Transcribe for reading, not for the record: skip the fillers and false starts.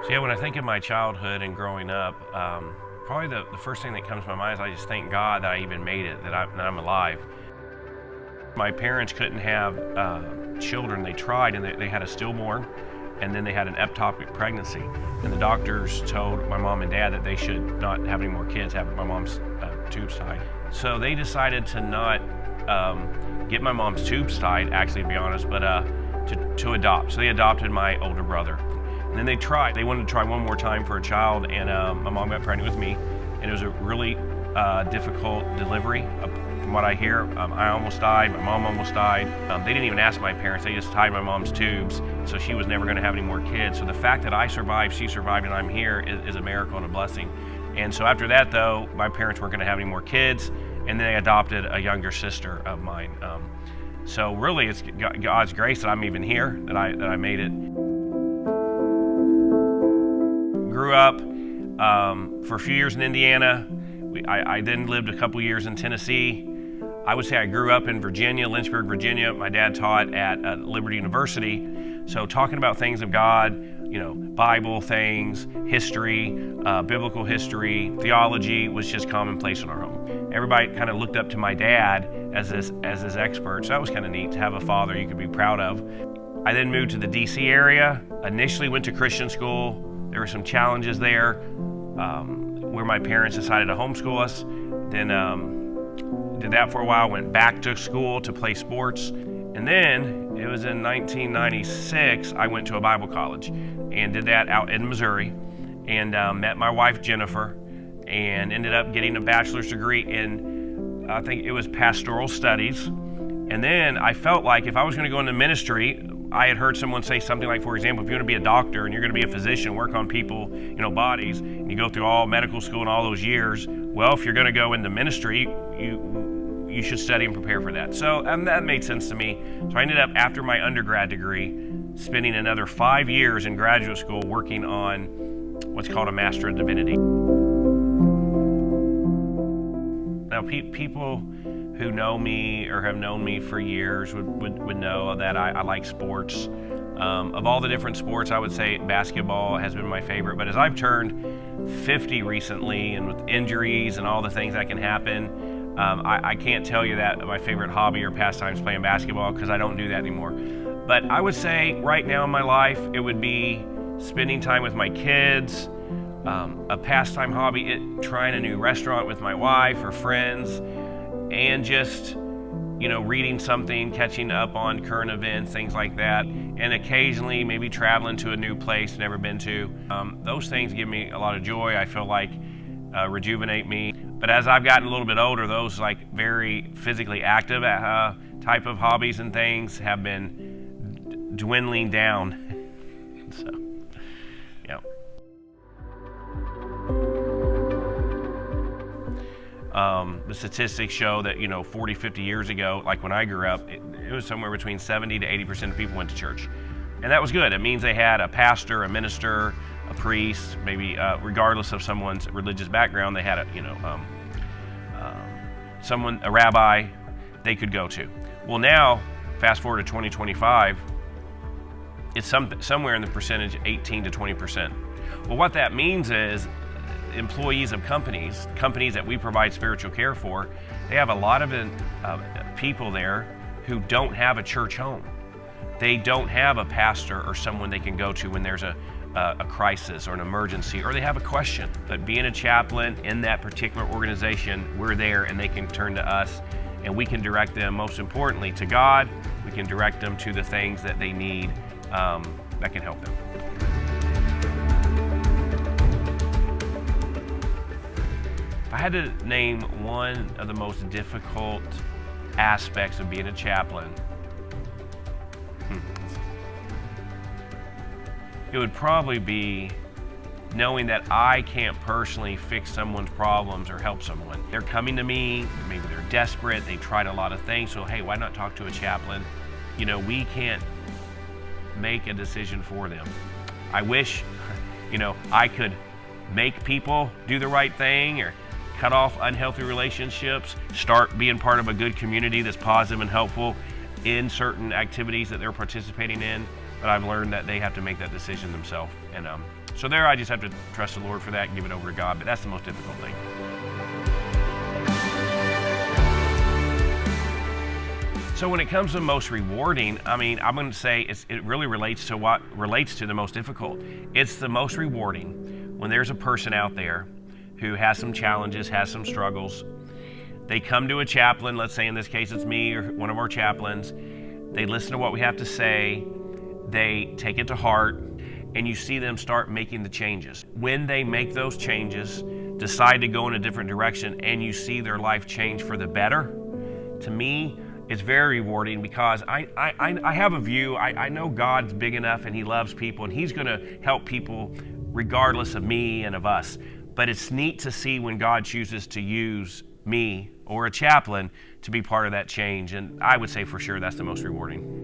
So yeah, when I think of my childhood and growing up, probably the first thing that comes to my mind is I just thank God that I even made it, that I'm alive. My parents couldn't have children. They tried, and they had a stillborn, and then they had an ectopic pregnancy. And the doctors told my mom and dad that they should not have any more kids, have my mom's tubes tied. So they decided to not get my mom's tubes tied, actually, to be honest, but to adopt. So they adopted my older brother. And then they wanted to try one more time for a child, and my mom got pregnant with me, and it was a really difficult delivery. From what I hear, I almost died, my mom almost died. They didn't even ask my parents, they just tied my mom's tubes, so she was never gonna have any more kids. So the fact that I survived, she survived, and I'm here is a miracle and a blessing. And so after that though, my parents weren't gonna have any more kids, and then they adopted a younger sister of mine. So really it's God's grace that I'm even here, that I made it. Grew up for a few years in Indiana. I then lived a couple years in Tennessee. I would say I grew up in Virginia, Lynchburg, Virginia. My dad taught at Liberty University. So talking about things of God, Bible things, history, biblical history, theology was just commonplace in our home. Everybody kind of looked up to my dad as this expert. So that was kind of neat to have a father you could be proud of. I then moved to the DC area. Initially went to Christian school. There were some challenges there where my parents decided to homeschool us. Then did that for a while, went back to school to play sports. And then it was in 1996, I went to a Bible college and did that out in Missouri, and met my wife, Jennifer, and ended up getting a bachelor's degree in, I think it was pastoral studies. And then I felt like if I was gonna go into ministry, I had heard someone say something like, for example, if you're gonna be a doctor and you're gonna be a physician, work on people, bodies, and you go through all medical school and all those years, well, if you're gonna go into ministry, you should study and prepare for that. So that made sense to me. So I ended up, after my undergrad degree, spending another 5 years in graduate school working on what's called a Master of Divinity. Now, people who know me or have known me for years would know that I like sports. Of all the different sports, I would say basketball has been my favorite. But as I've turned 50 recently, and with injuries and all the things that can happen, I can't tell you that my favorite hobby or pastime is playing basketball, because I don't do that anymore. But I would say right now in my life, it would be spending time with my kids, a pastime hobby, trying a new restaurant with my wife or friends, and just reading something, catching up on current events, things like that, and occasionally maybe traveling to a new place never been to. Those things give me a lot of joy. I feel like rejuvenate me. But as I've gotten a little bit older, those like very physically active type of hobbies and things have been dwindling down. So, yeah. The statistics show that 40, 50 years ago, like when I grew up, it was somewhere between 70 to 80% of people went to church, and that was good. It means they had a pastor, a minister, a priest, maybe regardless of someone's religious background, they had a rabbi they could go to. Well, now, fast forward to 2025, it's somewhere in the percentage 18 to 20%. Well, what that means is employees of companies that we provide spiritual care for, they have a lot of people there who don't have a church home. They don't have a pastor or someone they can go to when there's a crisis or an emergency, or they have a question. But being a chaplain in that particular organization, we're there and they can turn to us, and we can direct them, most importantly, to God. We can direct them to the things that they need that can help them. If I had to name one of the most difficult aspects of being a chaplain, it would probably be knowing that I can't personally fix someone's problems or help someone. They're coming to me, maybe they're desperate, they've tried a lot of things, so hey, why not talk to a chaplain? We can't make a decision for them. I wish, I could make people do the right thing, or cut off unhealthy relationships, start being part of a good community that's positive and helpful in certain activities that they're participating in. But I've learned that they have to make that decision themselves, and So there I just have to trust the Lord for that and give it over to God, but that's the most difficult thing. So when it comes to most rewarding, I'm going to say it really relates to what relates to the most difficult. It's the most rewarding when there's a person out there who has some challenges, has some struggles. They come to a chaplain, let's say in this case it's me or one of our chaplains. They listen to what we have to say, they take it to heart, and you see them start making the changes. When they make those changes, decide to go in a different direction, and you see their life change for the better, to me, it's very rewarding because I have a view. I know God's big enough and He loves people and He's going to help people regardless of me and of us. But it's neat to see when God chooses to use me or a chaplain to be part of that change. And I would say for sure that's the most rewarding.